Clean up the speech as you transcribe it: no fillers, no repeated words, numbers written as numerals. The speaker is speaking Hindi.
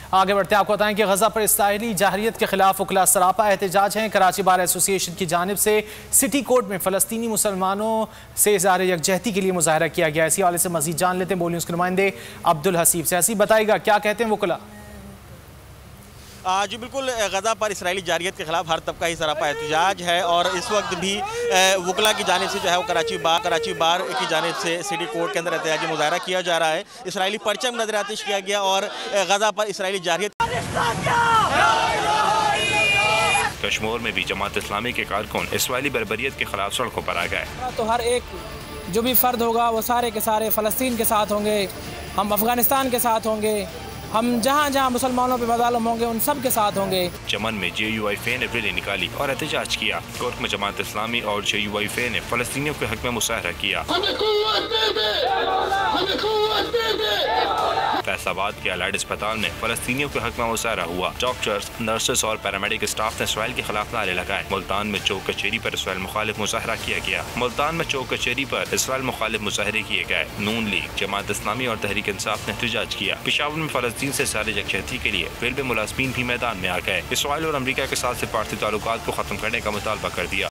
आगे बढ़ते आपको बताएं कि गजा पर इसराइली जाहिरियत के खिलाफ वकला सरापा एहतजाज हैं। कराची बार एसोसिएशन की जानिब से सिटी कोर्ट में फ़लस्तीनी मुसलमानों से इज़हार यकजहती के लिए मुजाहरा किया गया। इसी हवाले से मजीद जान लेते हैं बोली उसके नुमाइंदे अब्दुल हसीब से। हसीब बताएगा क्या कहते हैं वकला। जी बिल्कुल, गज़ा पर इसराइली जारियत के खिलाफ हर तबका ही सरापा एहतजाज है और इस वक्त भी वकला की जानिब से जो है वो कराची बार की जानिब से सिटी कोर्ट के अंदर एहतजाजी मुजाहरा किया जा रहा है। इसराइली परचम नजर आतिश किया गया और गज़ा पर इसराइली जारियत। कश्मीर में भी जमात इस्लामी के कारकुन इसराइली बर्बरियत के खिलाफ सड़कों पर आ गए। तो हर एक जो भी फर्द होगा वो सारे के सारे फ़लस्तीन के साथ होंगे, हम अफगानिस्तान के साथ होंगे, हम जहाँ जहाँ मुसलमानों पे मज़ालिम होंगे उन सब के साथ होंगे। चमन में JUIF ने रैली निकाली और एहतजाज किया। कोर्ट में जमात इस्लामी और JUIF ने फ़लस्तीनियों के हक में मुशाहरा किया। फैसलाबाद के अलाइड अस्पताल में फ़लस्तीनियों के हक में मुशाहरा हुआ। डॉक्टर्स, नर्सेस और पैरामेडिक स्टाफ ने इसराइल के खिलाफ नारे लगाए। मुल्तान में चौक कचेरी पर इसराइल मुखालिफ मुजाहरा किया गया। मुल्तान में चौक कचेरी पर इसराइल मुखालिफ मुजाहरे किए गए। नून लीग, जमात इस्लामी और तहरीक इंसाफ ने एहतजाज किया। पेशावर में फ़लस्तीन से सारे यकजहती के लिए रेलवे मुलाजमीन भी मैदान में आ गए। इसराइल और अमरीका के साथ सिफारती ताल्लुकात को खत्म करने का मुतालबा कर दिया।